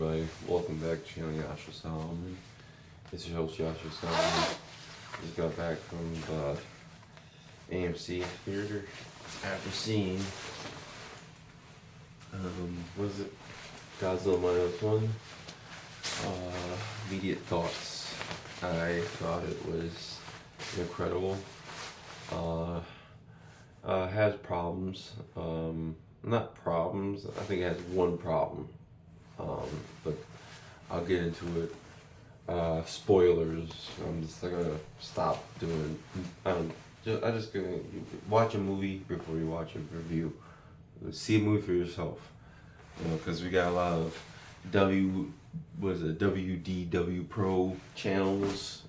everybody? Welcome back to Channel Yasha Solomon. It's your host Yasha Solomon. Just got back from the AMC theater after seeing was it Godzilla minus one? Immediate thoughts. I thought it was incredible. Has problems. Not problems. I think it has one problem. But I'll get into it. Spoilers. I'm just not gonna stop doing. I'm just gonna watch a movie before you watch a review. See a movie for yourself. Because we got a lot of WDW Pro channels,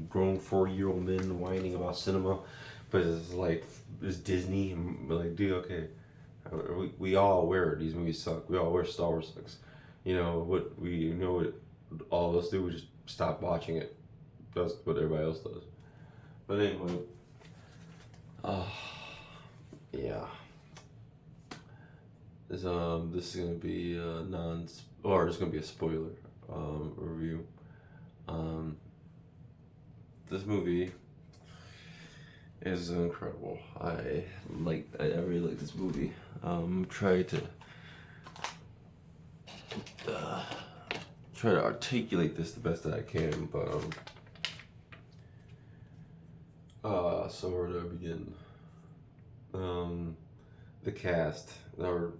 grown 40-year-old men whining about cinema, but it's Disney. And like, dude, okay, we all aware these movies suck. We all aware Star Wars sucks. What all of us do, we just stop watching it. That's what everybody else does. But anyway, yeah. This is gonna be it's gonna be a spoiler review. This movie is incredible. I really like this movie. Try to articulate this the best that I can, but so where do I begin? The cast, I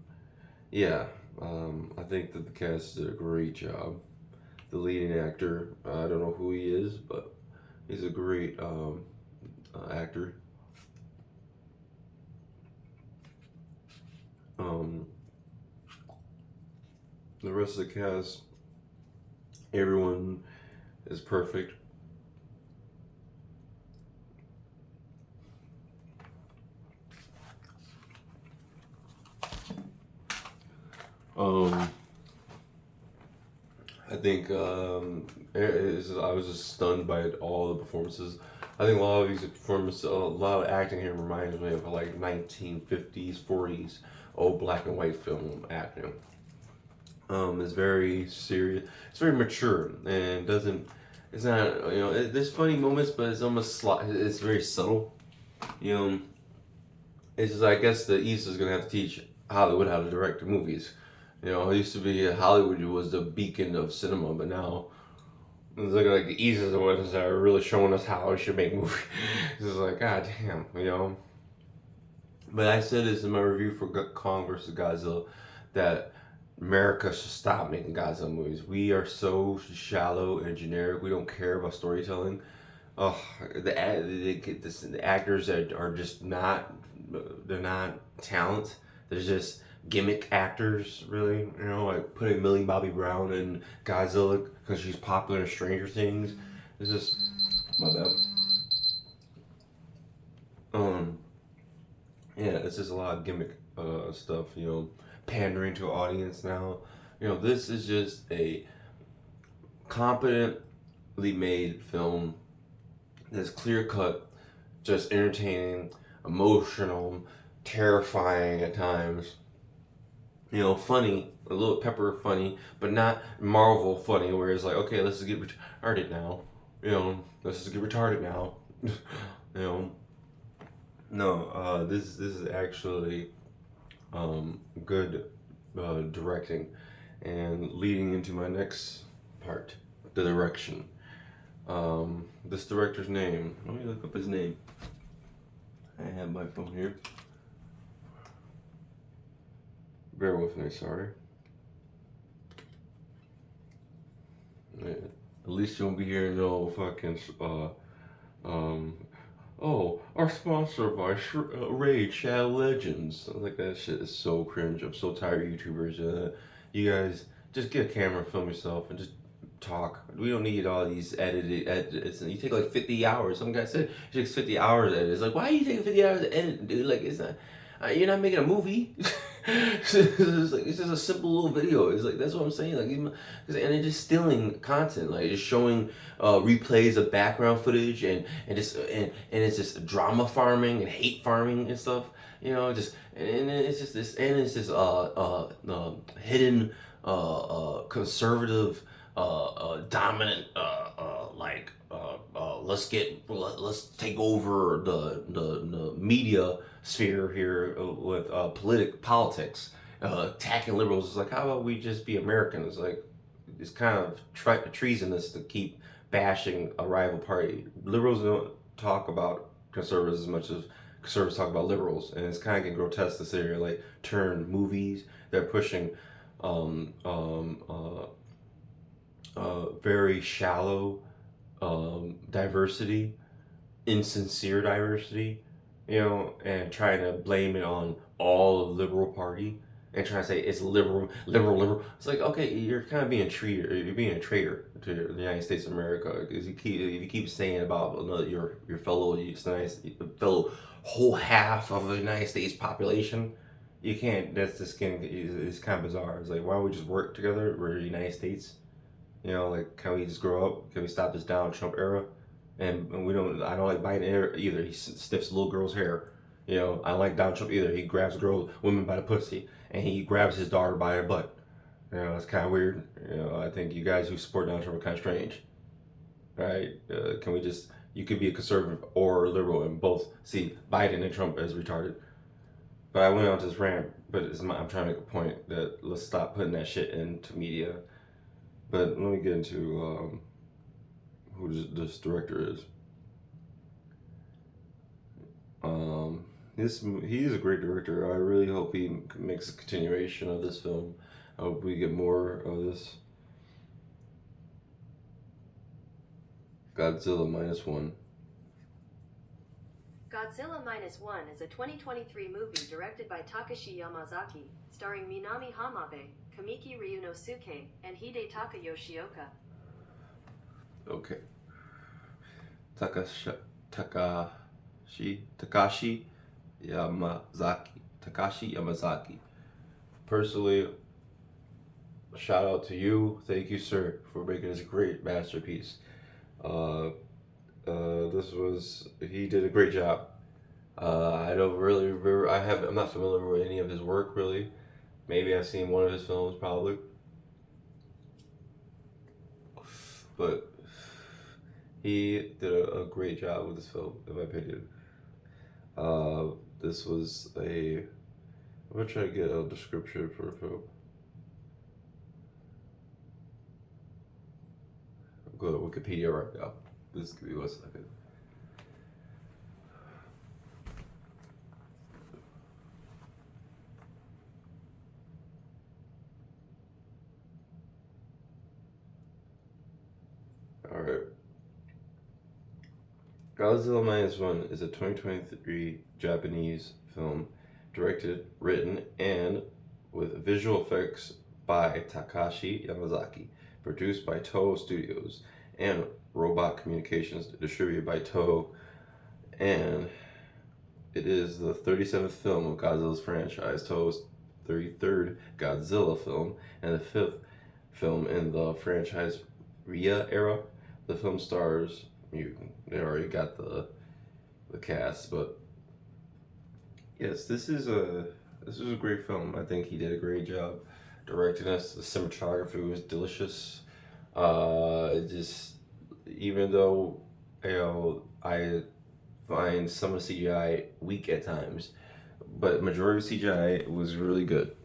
think that the cast did a great job. The leading actor, I don't know who he is, but he's a great actor. The rest of the cast, everyone is perfect. I think I was just stunned by all the performances. I think a lot of these performances, a lot of acting here reminds me of like 1950s, 40s, old black and white film acting. It's very serious. It's very mature, and it's not, there's funny moments, but it's almost, it's very subtle. It's just, I guess the East is gonna have to teach Hollywood how to direct the movies. It used to be Hollywood was the beacon of cinema, but now it's like the East is the ones that are really showing us how we should make movies. It's just like, god damn, But I said this in my review for Kong vs. Godzilla, that America should stop making Godzilla movies. We are so shallow and generic. We don't care about storytelling. The actors that are just not, they're not talent. They're just gimmick actors, really. Like putting Millie Bobby Brown in Godzilla because she's popular in Stranger Things. It's just, my bad. Yeah, it's just a lot of gimmick stuff, pandering to an audience now. This is just a competently made film that's clear cut, just entertaining, emotional, terrifying at times. Funny, a little pepper funny, but not Marvel funny, where it's like, okay, let's just get retarded now. Let's just get retarded now. No, this is actually good directing, and leading into my next part, the direction. This director's name. Let me look up his name. I have my phone here. Bear with me, sorry. Yeah. At least you won't be hearing no fucking our sponsor by Raid Shadow Legends. Like, that shit is so cringe. I'm so tired of YouTubers. You guys just get a camera, film yourself, and just talk. We don't need all these edits. You take like 50 hours. Some guy said it takes 50 hours to edit. It's like, why are you taking 50 hours to edit, dude? Like, it's not. You're not making a movie. it's just a simple little video. It's like, that's what I'm saying. Like, and it's just stealing content. Like, just showing replays of background footage and it's just drama farming and hate farming and stuff. It's just this hidden conservative, dominant, let's take over the media sphere here with politics, attacking liberals. It's like, how about we just be Americans? Like, it's kind of treasonous to keep bashing a rival party. Liberals don't talk about conservatives as much as conservatives talk about liberals, and it's kind of getting grotesque to sit here like turn movies. They're pushing um, um, uh, very shallow diversity, insincere diversity, and trying to blame it on all of the liberal party and trying to say it's liberal. It's like, okay, you're kind of being you're being a traitor to the United States of America because if you keep saying about your fellow fellow whole half of the United States population. You can't. That's just it's kind of bizarre. It's like, why don't we just work together? We're the United States. Like, can we just grow up? Can we stop this Donald Trump era? And we don't. I don't like Biden either. He sniffs little girls' hair. I don't like Donald Trump either. He grabs women by the pussy, and he grabs his daughter by her butt. It's kind of weird. I think you guys who support Donald Trump are kind of strange. Right? Can we just? You could be a conservative or a liberal and both see Biden and Trump as retarded. But I went on this rant. But I'm trying to make a point that let's stop putting that shit into media. But let me get into who this director is. He is a great director. I really hope he makes a continuation of this film. I hope we get more of this. Godzilla -1. Godzilla Minus One is a 2023 movie directed by Takashi Yamazaki, starring Minami Hamabe, Kamiki Ryunosuke, and Hidetaka Yoshioka. Okay. Takashi Yamazaki. Takashi Yamazaki. Personally, shout out to you. Thank you, sir, for making this great masterpiece. He did a great job. I don't really remember. I'm not familiar with any of his work really. Maybe I've seen one of his films probably, but he did a great job with this film, in my opinion. This was a. I'm gonna try to get a description for a film. I'll go to Wikipedia right now. Just give me 1 second. Alright. Godzilla -1 is a 2023 Japanese film directed, written, and with visual effects by Takashi Yamazaki, produced by Toho Studios and Robot Communications, distributed by Toho, and it is the 37th film of Godzilla's franchise, Toho's 33rd Godzilla film, and the 5th film in the franchise Rhea era. The film stars, they already got the cast, but yes, this is a great film. I think he did a great job directing us. The cinematography was delicious. Just even though I find some of the CGI weak at times, but majority of CGI was really good.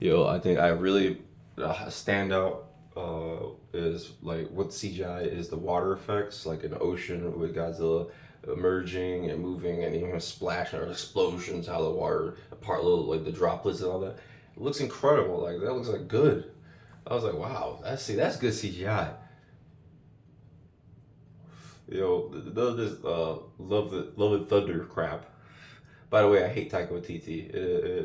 I think I really standout is like what CGI is the water effects, like an ocean with Godzilla emerging and moving and even splashing or explosions out of the water, apart little like the droplets and all that. It looks incredible. Like that looks like good. I was like, wow, that's good CGI. This love and thunder crap. By the way, I hate Taika Waititi.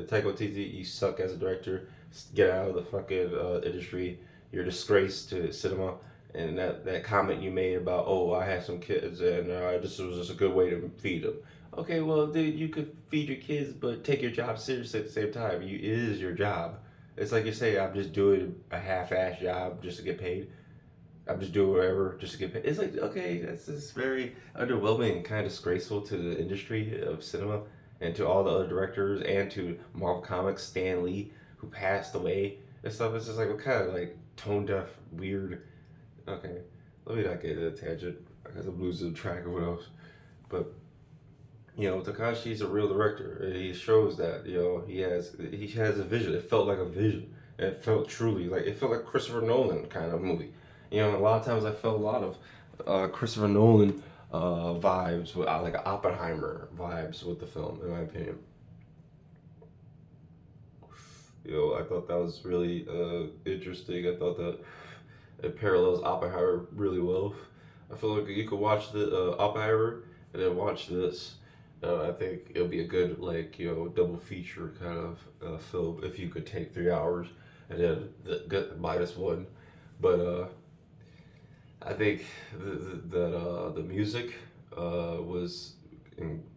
Taika Waititi, you suck as a director. Get out of the fucking industry. You're a disgrace to cinema. And that comment you made about, oh, I had some kids and this was just a good way to feed them. Okay, well, dude, you could feed your kids, but take your job seriously at the same time. It is your job. It's like you say, I'm just doing a half-ass job just to get paid. I'm just doing whatever just to get paid. It's like, okay, that's just very underwhelming and kind of disgraceful to the industry of cinema and to all the other directors and to Marvel Comics, Stan Lee, who passed away. and stuff. It's just like what kind of like tone deaf, weird. Okay, let me not get into a tangent because I'm losing track of what else. But Takashi's a real director. He shows that he has a vision. It felt like a vision. It felt truly like it felt like Christopher Nolan kind of movie. A lot of times I felt a lot of Christopher Nolan vibes with like Oppenheimer vibes with the film, in my opinion. I thought that was really interesting. I thought that it parallels Oppenheimer really well. I feel like you could watch the Oppenheimer and then watch this. I think it'll be a good like double feature kind of film if you could take 3 hours and then get minus one. But I think the music was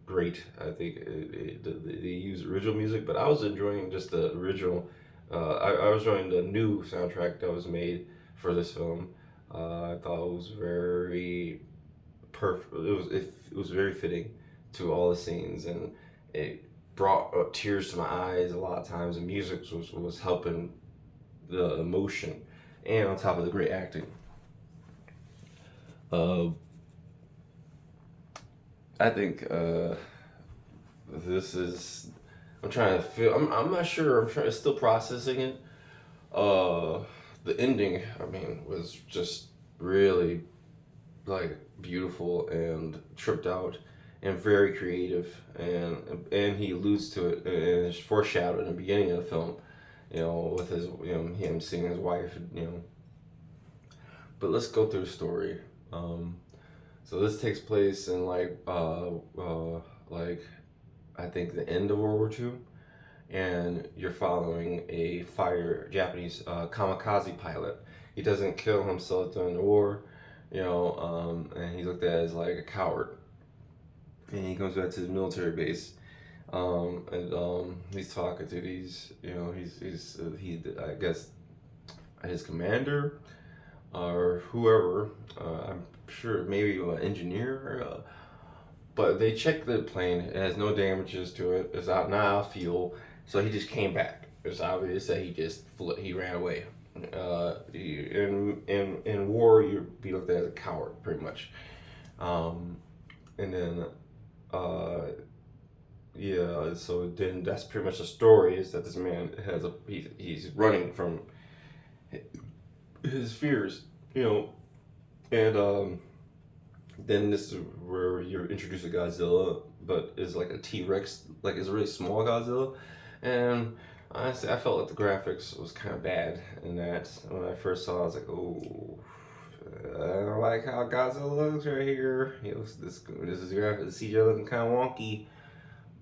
great. I think they used original music, but I was enjoying just the original. I was enjoying the new soundtrack that was made for this film. I thought it was very perfect. It was very fitting to all the scenes, and it brought tears to my eyes a lot of times. The music was helping the emotion, and on top of the great acting. Uh, I think this is. I'm trying to feel. I'm not sure. I'm trying. Still processing it. Uh, the ending. I mean, was just really like beautiful and tripped out and very creative, and he alludes to it and it's foreshadowed in the beginning of the film. With his him seeing his wife. But let's go through the story. Um, So this takes place in like I think the end of World War II, and you're following a fighter, Japanese kamikaze pilot. He doesn't kill himself during the war, and he's looked at as like a coward. And he comes back to his military base, and he's talking to these, he I guess his commander or whoever. I'm sure maybe an engineer. But they checked the plane. It has no damages to it. It's out now fuel. So he just came back. It's obvious that he ran away. In war, you'd be looked at as a coward, pretty much. And then, uh, yeah. So then that's pretty much the story. Is that this man he's running from his fears, and then this is where you're introduced to Godzilla, but is like a T Rex, like it's a really small Godzilla. And honestly, I felt like the graphics was kind of bad in that. When I first saw it, I was like, oh, I don't like how Godzilla looks right here. This is graphic, the CGI looking kind of wonky.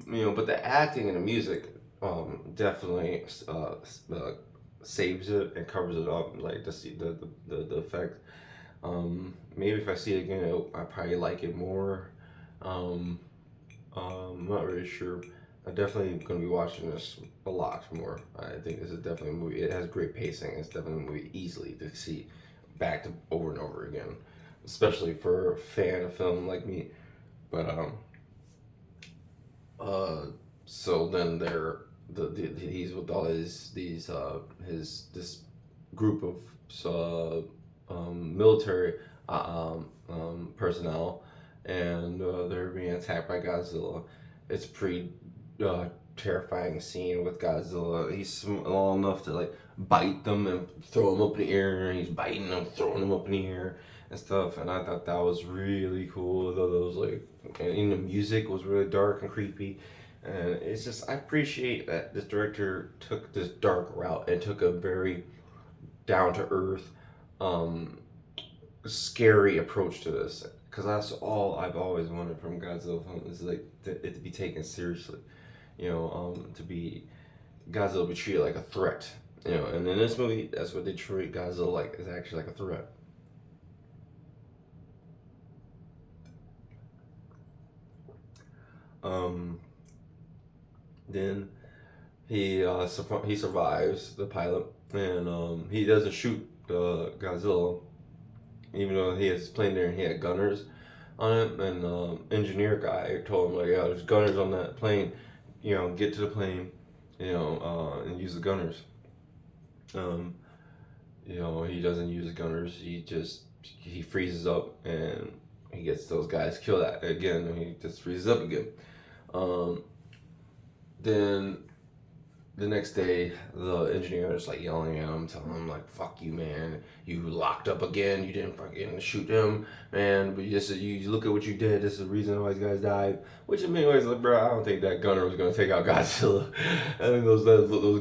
But the acting and the music definitely saves it and covers it up, like the effect. Maybe if I see it again, I probably like it more. Um, I'm not really sure. I'm definitely going to be watching this a lot more. I think this is definitely a movie. It has great pacing. It's definitely a movie easily to see back to over and over again, especially for a fan of film like me. But uh, so then he's with all his this group of military personnel, and they're being attacked by Godzilla. It's a pretty terrifying scene with Godzilla. He's small enough to like bite them and throw them up in the air. And he's biting them, throwing them up in the air and stuff. And I thought that was really cool. Though those like, and the music was really dark and creepy. And it's just I appreciate that this director took this dark route and took a very down to earth, um, scary approach to this. Because that's all I've always wanted from Godzilla films is like it to be taken seriously. To be Godzilla be treated like a threat. And in this movie, that's what they treat Godzilla like, is actually like a threat. Um, then he survives the pilot, and he doesn't shoot Godzilla, even though he has his plane there and he had gunners on it. And engineer guy told him like, yeah, there's gunners on that plane. Get to the plane, and use the gunners. Um, he doesn't use gunners. He freezes up and he gets those guys killed again. And he just freezes up again. Um, then the next day, the engineer is like yelling at him, telling him like, "Fuck you, man! You locked up again. You didn't fucking shoot him, man. But you look at what you did. This is the reason why these guys died." Which in many ways, like, bro, I don't think that gunner was gonna take out Godzilla. I think those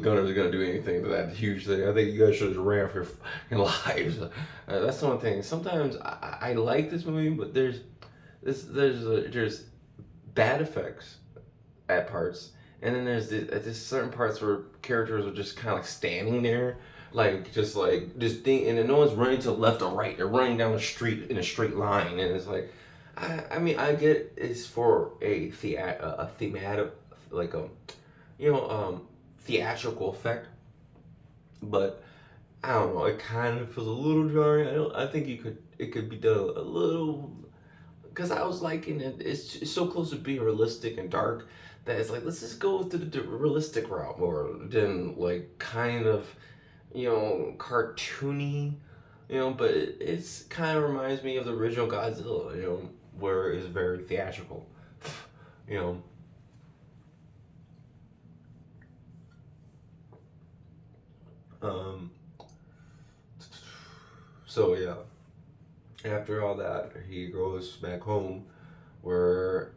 gunners are gonna do anything to that huge thing. I think you guys should have ran for your fucking lives. That's the one thing. Sometimes I like this movie, but there's bad effects at parts, and then there's certain parts where characters are just kind of like standing there, like just think, and then no one's running to the left or right. They're running down the street in a straight line, and it's like, I mean, I get it's for a thematic, like a you know theatrical effect, but I don't know. It kind of feels a little jarring. I think it could be done a little, because I was liking it. It's so close to being realistic and dark that it's like, let's just go to the realistic route more than like kind of cartoony, But it's kind of reminds me of the original Godzilla, where it's very theatrical, you know. Um, so yeah, after all that, he goes back home where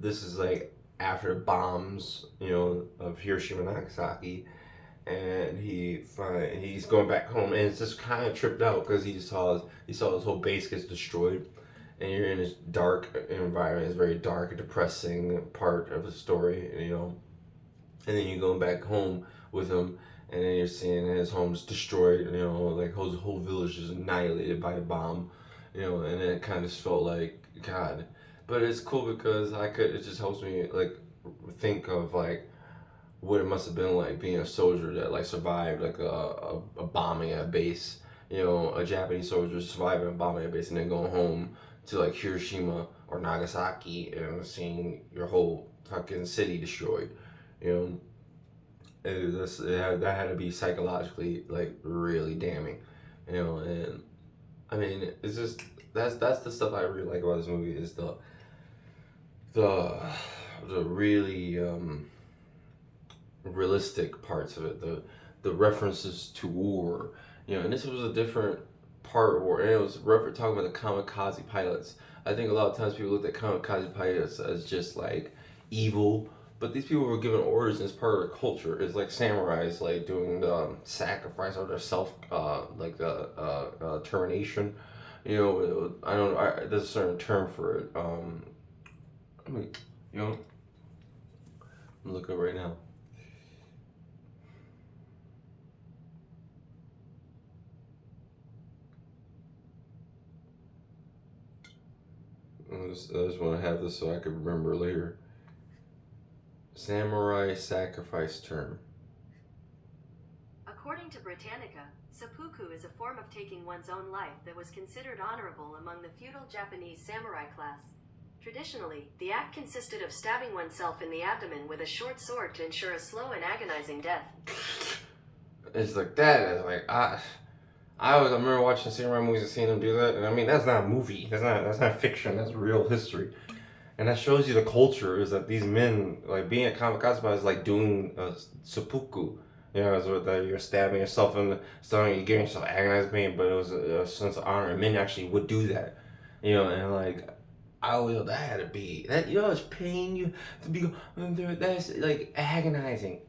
this is like after the bombs, of Hiroshima and Nagasaki, and he's going back home, and it's just kind of tripped out because he saw his whole base gets destroyed, and you're in this dark environment. It's very dark and depressing part of the story. And then you're going back home with him, and then you're seeing his home's destroyed. Like his whole village is annihilated by a bomb. And then it kind of just felt like God. But it's cool because it just helps me like think of like what it must have been like being a soldier that like survived like a bombing at a base. A Japanese soldier surviving a bombing at a base and then going home to like Hiroshima or Nagasaki and seeing your whole fucking city destroyed. You know, that had to be psychologically like really damning. And I mean, it's just that's the stuff I really like about this movie is the the really realistic parts of it, the references to war, and this was a different part of war, and it was talking about the kamikaze pilots. I think a lot of times people looked at kamikaze pilots as just like evil, but these people were given orders as part of their culture. It's like samurais, like doing the sacrifice of their self, like the termination. I don't. There's a certain term for it. I mean, you know, I'm looking right now. I just want to have this so I can remember later. Samurai sacrifice term. According to Britannica, seppuku is a form of taking one's own life that was considered honorable among the feudal Japanese samurai class. Traditionally, the act consisted of stabbing oneself in the abdomen with a short sword to ensure a slow and agonizing death. It's like that. It's like I remember watching samurai movies and seeing them do that, and I mean that's not a movie. That's not fiction. That's real history, and that shows you the culture. Is that these men like being a kamikaze pilot is like doing seppuku. It's what that you're stabbing yourself in the stomach, you're giving yourself agonizing pain, but it was a sense of honor. And men actually would do that, and like I always thought that had to be that. It's pain you to be. That's like agonizing.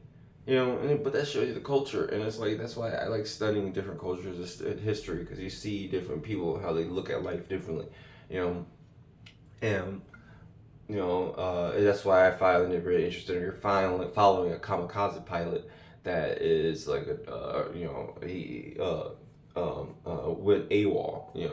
But that shows you the culture, and it's like that's why I like studying different cultures in history because you see different people how they look at life differently, you know, and that's why I find it very interesting. You're following a kamikaze pilot that is like he went AWOL, and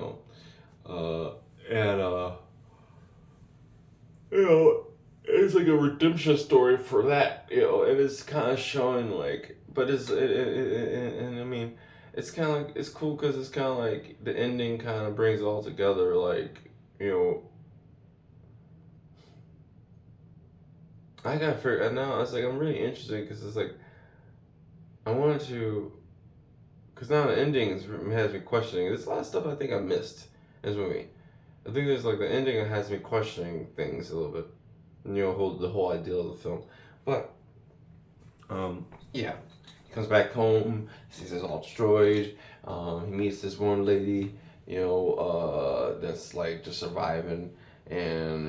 you know, it's like a redemption story for that, and it's kind of showing like, but and I mean, it's kind of like it's cool because it's kind of like the ending kind of brings it all together, like you know, I gotta figure. And now it's like I'm really interested because it's like I wanted to. Because now the ending has me questioning. There's a lot of stuff I think I missed in this movie. I think there's like the ending that has me questioning things a little bit. The whole idea of the film. But yeah, he comes back home. He sees it's all destroyed. He meets this one lady. That's like just surviving, and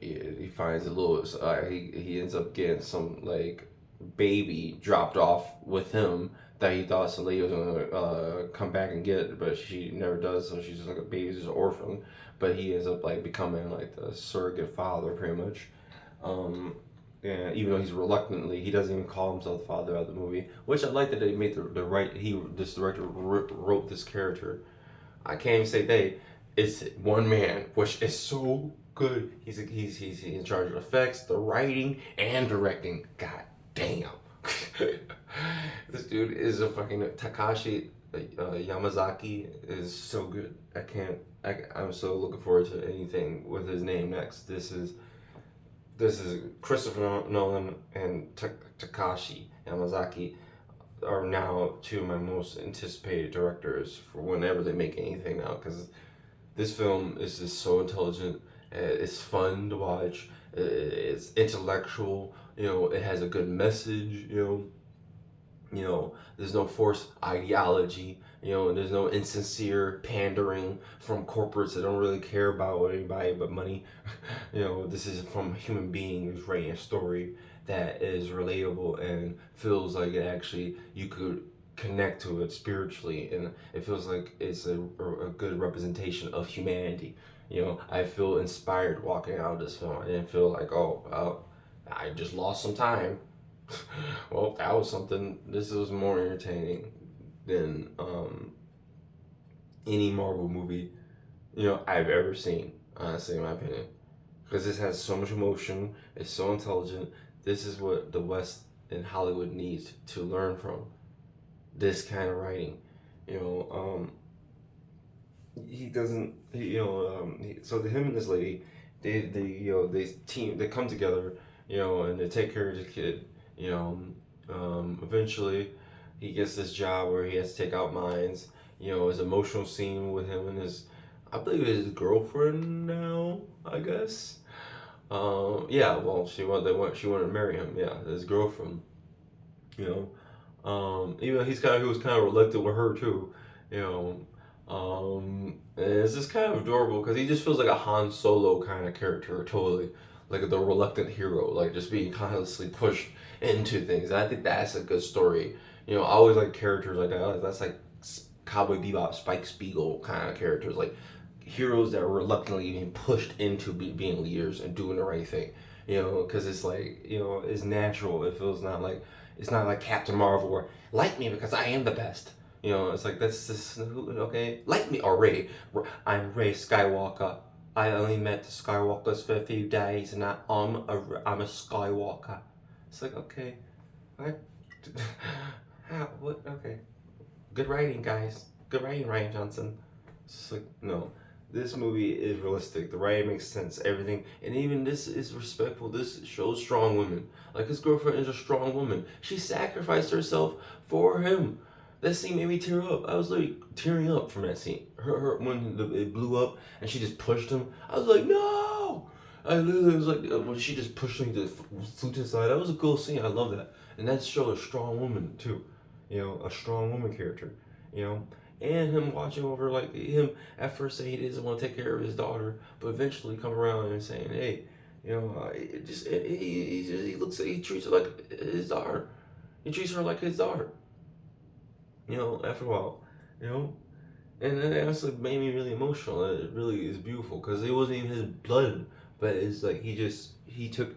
he finds a little. He ends up getting some like baby dropped off with him that he thought some lady was gonna come back and get, but she never does. So she's just like a baby, just an orphan. But he ends up like becoming like the surrogate father, pretty much. Um, yeah, even though he's reluctantly, he doesn't even call himself the father of the movie. Which I like that they made the right. This director wrote this character. I can't even say they. It's one man, which is so good. He's in charge of effects, the writing, and directing. God damn. This dude is a fucking Takashi Yamazaki is so good. I'm so looking forward to anything with his name next. This is Christopher Nolan and Takashi Yamazaki are now two of my most anticipated directors for whenever they make anything now, because this film is just so intelligent. It's fun to watch. It's intellectual. It has a good message. There's no forced ideology. There's no insincere pandering from corporates that don't really care about anybody but money. This is from a human being who's writing a story that is relatable and feels like it actually you could connect to it spiritually, and it feels like it's a good representation of humanity. I feel inspired walking out of this film. I didn't feel like, oh, well, I just lost some time. Well, that was something. This was more entertaining than any Marvel movie I've ever seen. Honestly, in my opinion, because this has so much emotion. It's so intelligent. This is what the West and Hollywood needs to learn from. This kind of writing, you know. He doesn't. So him and this lady, they come together, and they take care of the kid. Eventually, he gets this job where he has to take out mines. His emotional scene with him and I believe his girlfriend now. I guess. Yeah. Well, she wanted to marry him. Yeah, his girlfriend. You Even he was kind of reluctant with her too. You know. And it's just kind of adorable because he just feels like a Han Solo kind of character, totally like the reluctant hero, like just being constantly pushed into things. And I think that's a good story. I always like characters like that. That's like Cowboy Bebop, Spike Spiegel kind of characters, like heroes that are reluctantly being pushed into being leaders and doing the right thing. Because it's like it's natural. It's not like Captain Marvel where like me because I am the best. It's like that's just okay. Like me already. I'm Ray Skywalker. I only met the Skywalkers for a few days, and I'm a Skywalker. It's like okay, what? How? What? Okay. Good writing, guys. Good writing, Ryan Johnson. It's just like no. This movie is realistic. The writing makes sense. Everything, and even this is respectful. This shows strong women. Like his girlfriend is a strong woman. She sacrificed herself for him. That scene made me tear up. I was like tearing up from that scene. Her when it blew up and she just pushed him. I was like, no. I literally was like, when she just pushed me to flew to the side. That was a cool scene. I love that, and that showed a strong woman too. A strong woman character. You know, and him watching over like him at first saying he doesn't want to take care of his daughter, but eventually come around and saying, hey, he treats her like his daughter. He treats her like his daughter. After a while, you know, and it honestly made me really emotional. It really is beautiful because it wasn't even his blood, but it's like he took.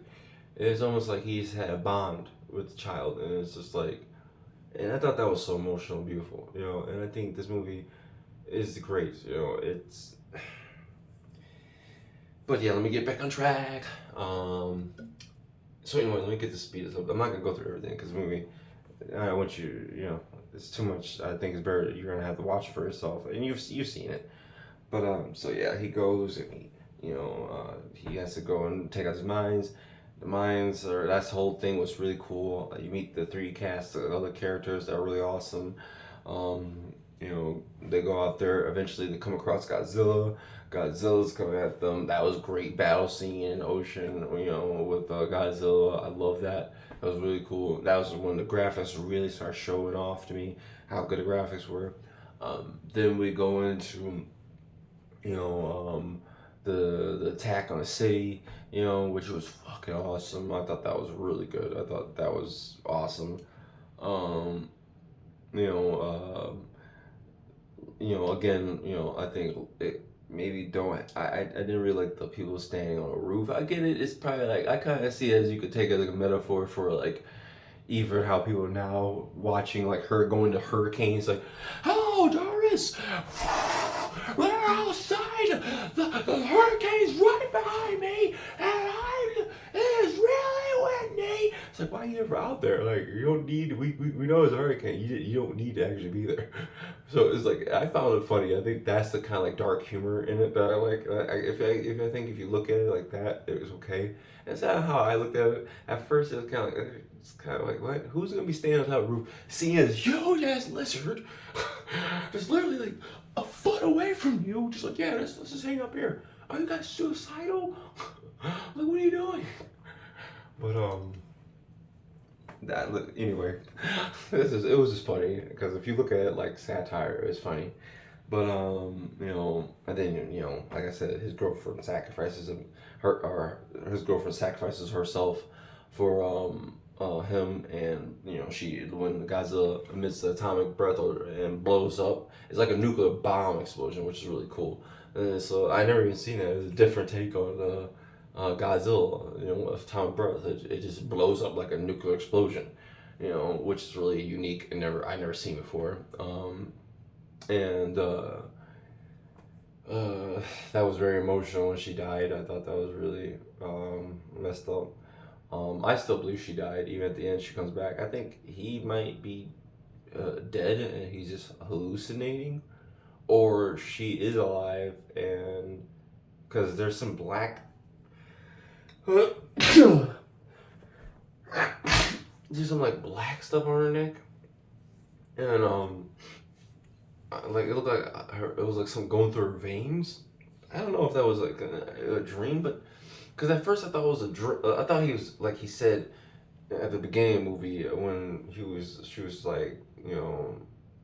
It's almost like he's had a bond with the child, and it's just like, and I thought that was so emotional, and beautiful, and I think this movie is great, it's. But yeah, let me get back on track. So anyway, let me get the speed up. I'm not gonna go through everything because the movie. I want you, it's too much. I think it's better. You're gonna have to watch it for yourself, and you've seen it. But so yeah, he goes and he has to go and take out his mines. The mines that's the whole thing was really cool. You meet the three cast, the other characters that are really awesome. You know, they go out there. Eventually, they come across Godzilla. Godzilla's coming at them. That was a great battle scene in the ocean. You know, with Godzilla. I love that. That was really cool. That was when the graphics really started showing off to me how good the graphics were. Then we go into you know, the attack on the city, you know, which was fucking awesome. I thought that was really good. I thought that was awesome. Um, you know, again, I think it maybe don't. I didn't really like the people standing on a roof. I get it. It's probably like I kind of see it as you could take it like a metaphor for like even how people now watching like her going to hurricanes like, oh Doris, we're outside, the hurricane's right behind me, and it is really windy. It's like, why are you ever out there? Like, you don't need, we know it's a hurricane, you don't need to actually be there. So it's like, I found it funny. I think that's the kind of like dark humor in it that I like. If I think if you look at it like that, it was okay. That's not how I looked at it. At first, it was kind of like, it's kind of like, what? Who's gonna be standing on top of the roof, seeing this huge ass lizard, just literally like a foot away from you, just like, yeah, let's just hang up here. Are you guys suicidal? Like, what are you doing? But that anyway, it was just funny because if you look at it like satire, it's funny. But and then like I said, his girlfriend sacrifices him, her or his girlfriend sacrifices herself for him, and she when the Godzilla emits the atomic breath and blows up, it's like a nuclear bomb explosion, which is really cool. And so I never even seen that. It's a different take on Godzilla. With atomic breath, it just blows up like a nuclear explosion. Which is really unique and I never seen before. And that was very emotional when she died. I thought that was really messed up. I still believe she died. Even at the end, she comes back. I think he might be dead and he's just hallucinating, or she is alive and because there's some black. There's some like black stuff on her neck, and like it looked like it was like some going through her veins. I don't know if that was like a dream, but because at first I thought it was a dream. I thought he was like he said at the beginning of the movie when she was like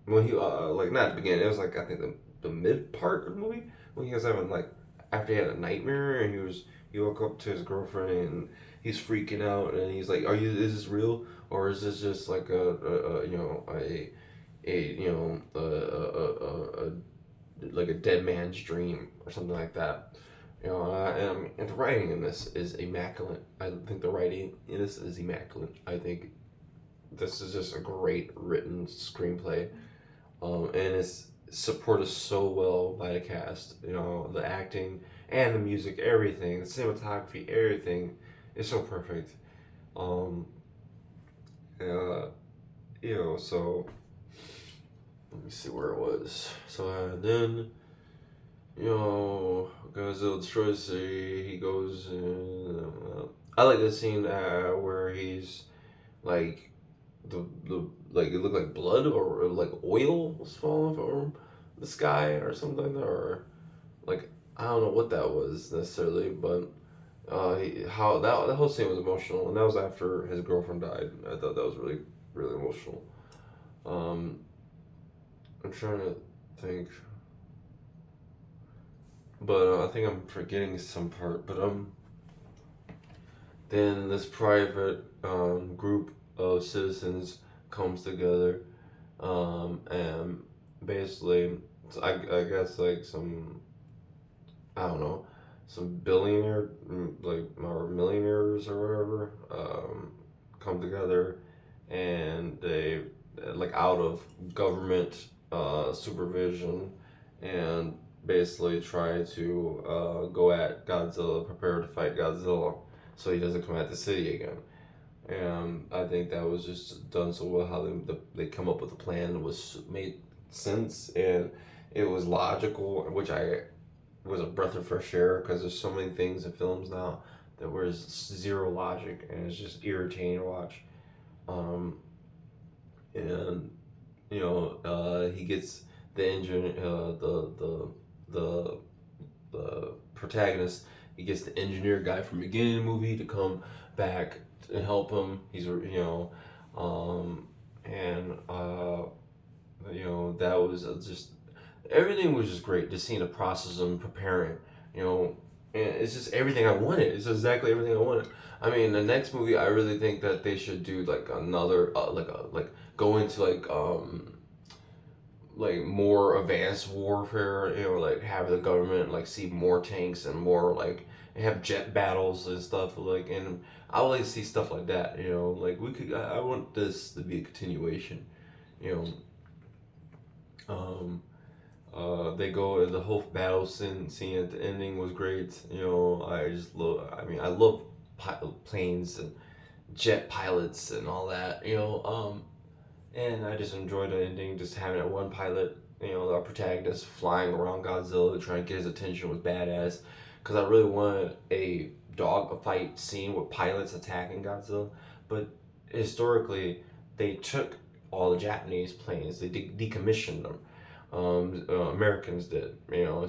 when he like not at the beginning. It was like I think the mid part of the movie when he was having like after he had a nightmare and he woke up to his girlfriend and he's freaking out and he's like, is this real or is this just like a like a dead man's dream or something like that. And the writing in this is immaculate. I think the writing in this is immaculate. I think this is just a great written screenplay, and it's supported so well by the cast. The acting and the music, everything, the cinematography, everything is so perfect. Um, uh, so let me see where it was. So then, Godzilla destroys the city. He goes in. I like the scene where he's like the like it looked like blood or like oil was falling from the sky or something, or like I don't know what that was necessarily, but how that whole scene was emotional, and that was after his girlfriend died. I thought that was really really emotional. Um, I'm trying to think, but I think I'm forgetting some part. But then this private group of citizens comes together, and basically, I guess like some I don't know, some billionaire like or millionaires or whatever come together, and they like out of government supervision, and basically try to go at Godzilla, prepare to fight Godzilla, so he doesn't come at the city again. And I think that was just done so well how they come up with a plan that was made sense and it was logical, which I was a breath of fresh air because there's so many things in films now that was zero logic and it's just irritating to watch. Um, and he gets the engine, the the protagonist. He gets the engineer guy from the beginning of the movie to come back and help him. And that was just everything was just great. Just seeing the process of preparing, you know, and it's just everything I wanted. It's exactly everything I wanted. I mean, the next movie, I really think that they should do like another, like go into like more advanced warfare. Like have the government like see more tanks and more like have jet battles and stuff. And I would like to see stuff like that. Like we could. I want this to be a continuation. You um, they go the whole battle scene at the ending was great. I just love. I mean, I love planes and jet pilots and all that. And I just enjoyed the ending. Just having that one pilot, our protagonist flying around Godzilla trying to get his attention was badass. Because I really wanted a fight scene with pilots attacking Godzilla, but historically they took all the Japanese planes, they decommissioned them. Americans did,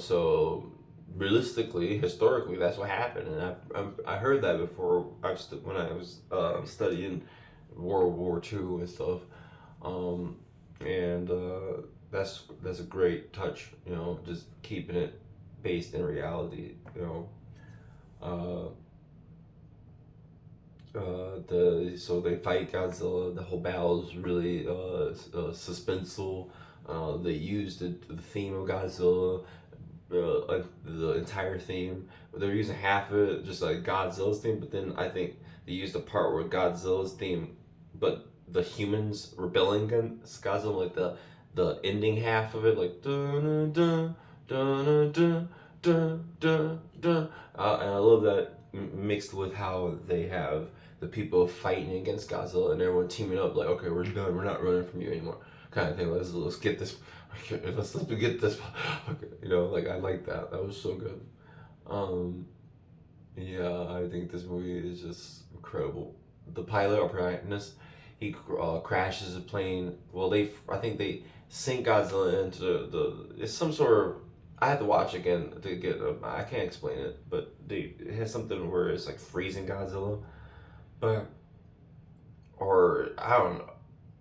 so realistically, historically, that's what happened, and I heard that before. When I was studying World War II and stuff, um, and that's a great touch, just keeping it based in reality, Uh, so they fight Godzilla. The whole battle is really suspenseful. They used the theme of Godzilla, the entire theme. They're using half of it, just like Godzilla's theme. But then I think they used the part where Godzilla's theme, but the humans rebelling against Godzilla, like the ending half of it, like dun dun dun dun dun dun dun. And I love that mixed with how they have the people fighting against Godzilla and everyone teaming up, like, okay, we're done, we're not running from you anymore, kind of thing. Let's get this, let's get this, okay, like I like that. That was so good. Um, yeah, I think this movie is just incredible. The pilot or protagonist, he crashes a plane. Well, I think they sink Godzilla into it's some sort of. I had to watch again to get. I can't explain it, but it has something where it's like freezing Godzilla, but or I don't know.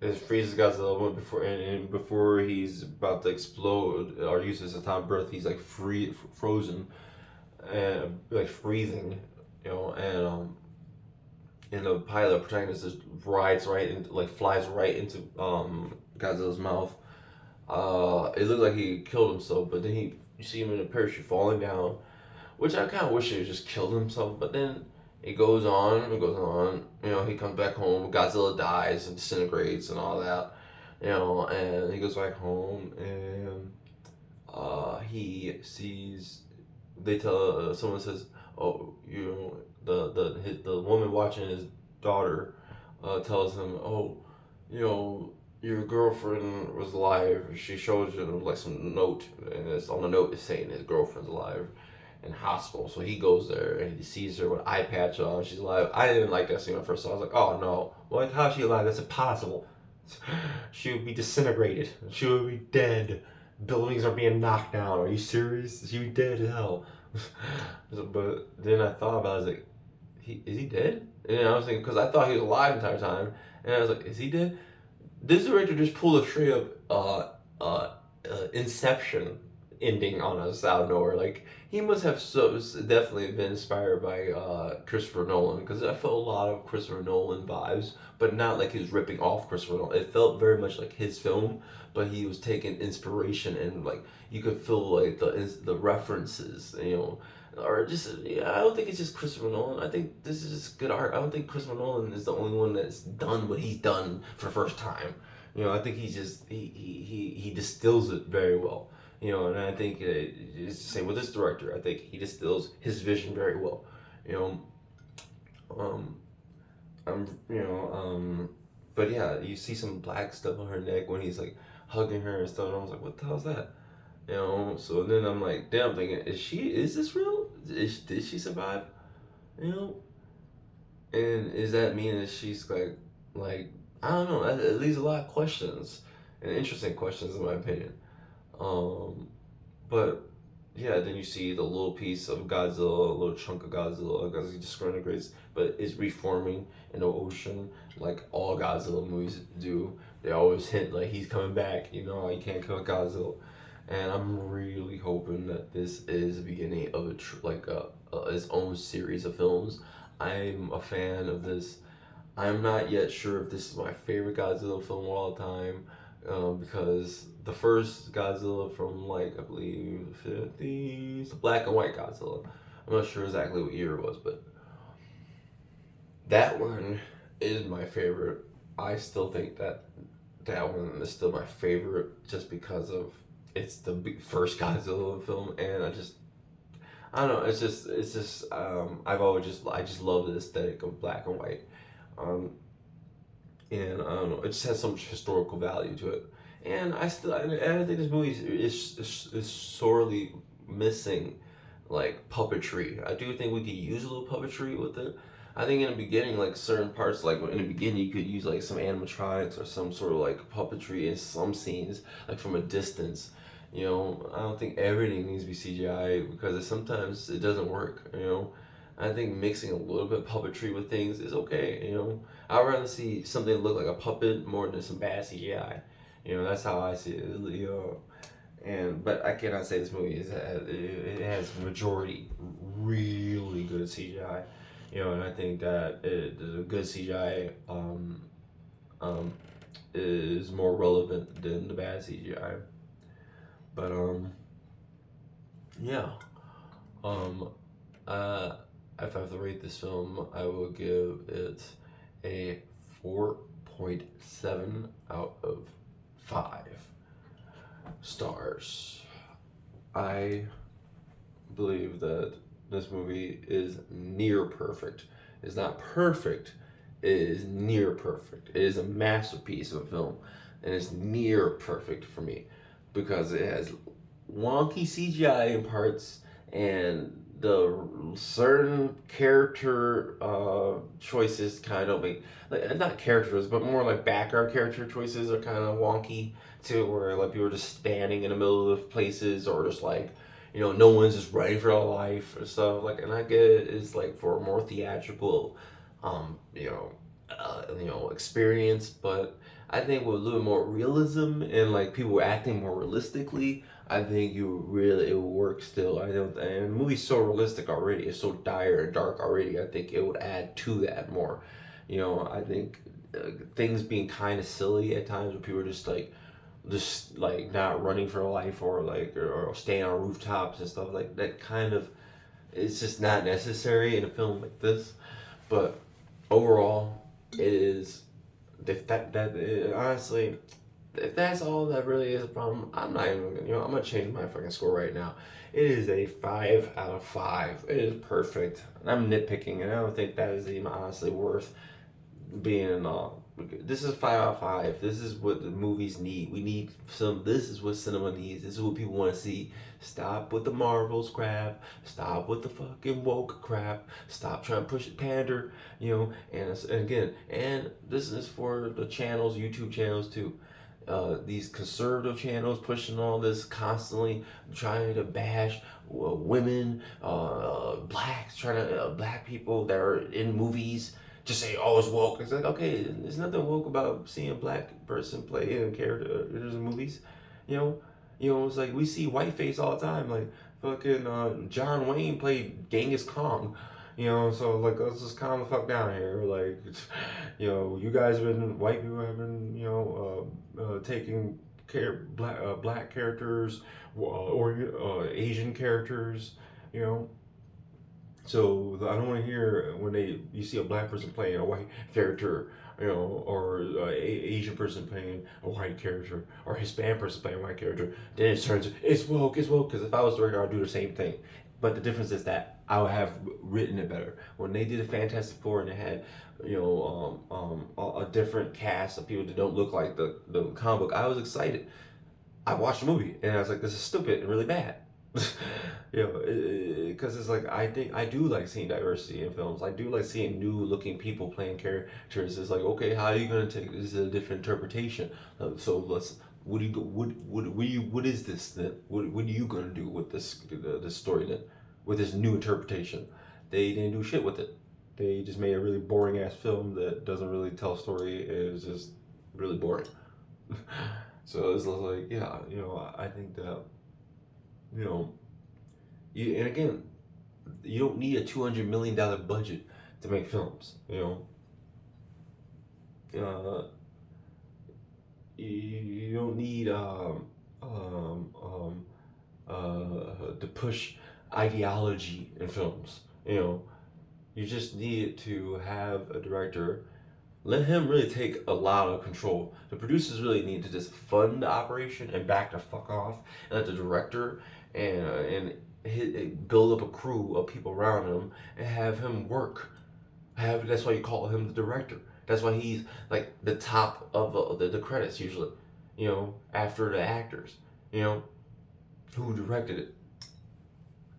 It freezes Godzilla and before he's about to explode or uses his time breath, he's like frozen and like freezing, and the pilot protagonist just rides right into like flies right into Godzilla's mouth. It looked like he killed himself, but then you see him in a parachute falling down, which I kind of wish he just killed himself. But then it goes on. He comes back home. Godzilla dies and disintegrates and all that. And he goes back home and he sees. They tell someone says, "Oh, the woman watching his daughter tells him, oh, your girlfriend was alive. She shows you like some note, and it's on the note it's saying his girlfriend's alive in hospital." So he goes there and he sees her with an eye patch on. She's alive. I didn't like that scene at first. So I was like, oh no, what? How's she alive? That's impossible. She would be disintegrated. She would be dead. Buildings are being knocked down. Are you serious? She would be dead as hell. But then I thought about it. I was like, is he dead? And I was thinking, because I thought he was alive the entire time. And I was like, is he dead? This director just pulled a straight up Inception ending on us out of nowhere. Like he must have definitely been inspired by Christopher Nolan, because I felt a lot of Christopher Nolan vibes, but not like he was ripping off Christopher Nolan. It felt very much like his film, but he was taking inspiration and like you could feel like the references, or just yeah. I don't think it's just Christopher Nolan. I think this is just good art. I don't think Christopher Nolan is the only one that's done what he's done for the first time. I think he just he distills it very well. And I think it's the same with this director. I think he distills his vision very well. You know, um, I'm but yeah, you see some black stuff on her neck when he's like hugging her and stuff, and I was like, what the hell's that? So then I'm thinking, is this real? Did she survive? You know, and is that mean that she's like I don't know. It leaves a lot of questions. and interesting questions in my opinion. Um, but yeah, then you see the little piece of Godzilla, a little chunk of Godzilla, because he disintegrates, but is reforming in the ocean like all Godzilla movies do. They always hint like he's coming back. You know, you can't kill Godzilla, and I'm really hoping that this is the beginning of its own series of films. I'm a fan of this. I'm not yet sure if this is my favorite Godzilla film of all time, because the first Godzilla from like I believe the 50s, the black and white Godzilla. I'm not sure exactly what year it was, but that one is my favorite. I still think that that one is still my favorite just because of it's the first Godzilla film, and I don't know. I just love the aesthetic of black and white. Um, and I don't know, it just has so much historical value to it. And I think this movie is sorely missing like puppetry. I do think we could use a little puppetry with it. I think in the beginning, like certain parts, like in the beginning, you could use like some animatronics or some sort of like puppetry in some scenes, like from a distance. You know, I don't think everything needs to be CGI because sometimes it doesn't work. You know, I think mixing a little bit of puppetry with things is okay. You know, I'd rather see something look like a puppet more than some bad CGI. You know, that's how I see it. You know, and but I cannot say this movie it has majority really good CGI. You know, and I think that the good CGI um, is more relevant than the bad CGI. But yeah, um, uh, if I have to rate this film, I will give it a 4.7 out of 5 stars. I believe that this movie is near perfect. It's not perfect, it is near perfect. It is a masterpiece of a film, and it's near perfect for me because it has wonky CGI in parts and the certain character choices kind of make like not characters but more like background character choices are kind of wonky too, where like people are just standing in the middle of places or just like no one's just ready for their life or stuff like, and I get it is like for a more theatrical um you know experience, but I think with a little more realism and like people acting more realistically, I think it would work still. I don't, and the movie's so realistic already. It's so dire and dark already. I think it would add to that more. I think things being kind of silly at times, where people are just like not running for life or like or staying on rooftops and stuff like that. Kind of, it's just not necessary in a film like this. But overall, it is. If honestly, if that's all that really is a problem, I'm not even I'm gonna change my fucking score right now. It is a 5 out of 5. It is perfect. I'm nitpicking, and I don't think that is even honestly worth being. This is 5 out of 5. This is what the movies need. We need some. This is what cinema needs. This is what people want to see. Stop with the Marvels crap. Stop with the fucking woke crap. Stop trying to push it pander. And again, and this is for the channels, YouTube channels too. These conservative channels pushing all this constantly, trying to bash women, blacks, trying to black people that are in movies. Just say, "Oh, it's woke." It's like, okay, there's nothing woke about seeing a black person play in characters in movies. You know, it's like we see whiteface all the time. Like fucking John Wayne played Genghis Khan. So like let's just calm the fuck down here. Like, you guys have been white people have been taking care black characters or Asian characters. You know, so I don't want to hear when you see a black person playing a white character, or Asian person playing a white character, or Hispanic person playing a white character. Then it turns it's woke, it's woke. Because if I was the writer, I'd do the same thing. But the difference is that I would have written it better. When they did a Fantastic Four and they had, a different cast of people that don't look like the comic book, I was excited. I watched the movie and I was like, this is stupid and really bad. Because it's like I think I do like seeing diversity in films. I do like seeing new looking people playing characters. It's like, okay, how are you gonna take this is a different interpretation? So What is this then? What are you gonna do with this story then? With this new interpretation? They didn't do shit with it. They just made a really boring ass film that doesn't really tell a story. It was just really boring. So it's like, yeah, I think that, you know, and again, you don't need a $200 million budget to make films. Uh, you don't need um, um, to push ideology in films. You just need to have a director. Let him really take a lot of control. The producers really need to just fund the operation and back the fuck off, and let the director and build up a crew of people around him and have him work. That's why you call him the director. That's why he's like the top of the credits usually. After the actors. Who directed it.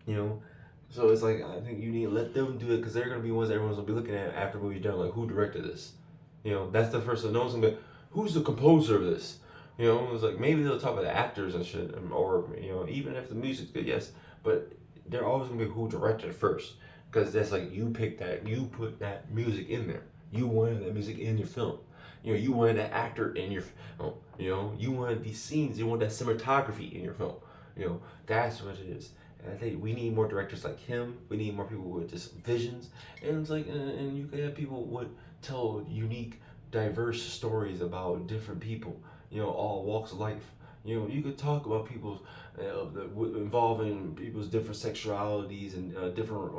You know, so it's like I think you need to let them do it because they're gonna be ones that everyone's gonna be looking at after the movie's done. Like, who directed this? That's the first one. No one's gonna be, who's the composer of this? It's like maybe they'll talk about the actors and shit, or even if the music's good, yes, but they're always gonna be who directed it first, because that's like you picked that, you put that music in there, you wanted that music in your film, you wanted that actor in your film, you wanted these scenes, you want that cinematography in your film, that's what it is. And I think we need more directors like him. We need more people with just visions, and it's like, and you can have people would tell unique, diverse stories about different people. All walks of life. You could talk about people's involving people's different sexualities and different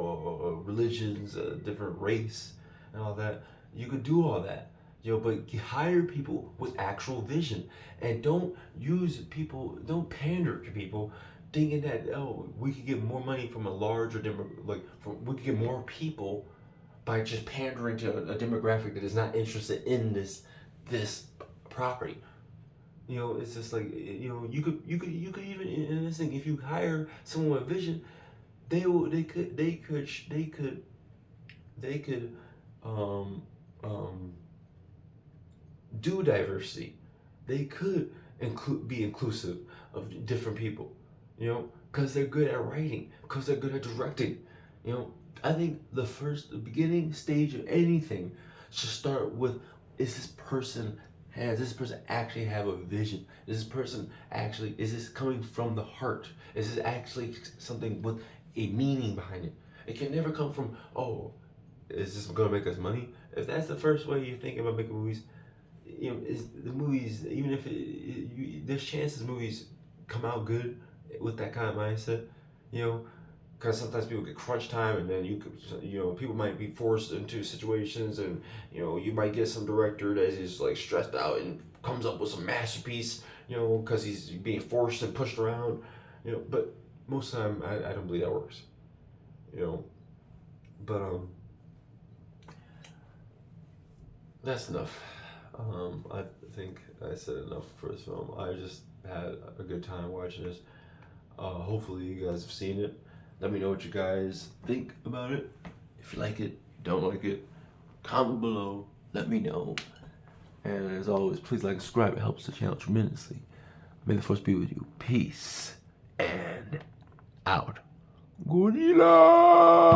religions, different race, and all that. You could do all that. But hire people with actual vision, and don't use people. Don't pander to people thinking that we could get more money from a larger we could get more people by just pandering to a demographic that is not interested in this property. It's just like, you could even in this thing, if you hire someone with vision, they could um um do diversity. They could be inclusive of different people, because they're good at writing, because they're good at directing. I think the beginning stage of anything should start with, does this person actually have a vision? Is this coming from the heart? Is this actually something with a meaning behind it? It can never come from, is this gonna make us money? If that's the first way you're thinking about making movies, is the movies, even if there's chances movies come out good with that kind of mindset, because sometimes people get crunch time, and then people might be forced into situations, and you might get some director that is like stressed out and comes up with some masterpiece, because he's being forced and pushed around, but most of the time I don't believe that works, but that's enough. I think I said enough for this film. I just had a good time watching this. Hopefully you guys have seen it. Let me know what you guys think about it. If you like it, don't like it, comment below. Let me know. And as always, please like and subscribe. It helps the channel tremendously. May the force be with you. Peace and out. Godzilla!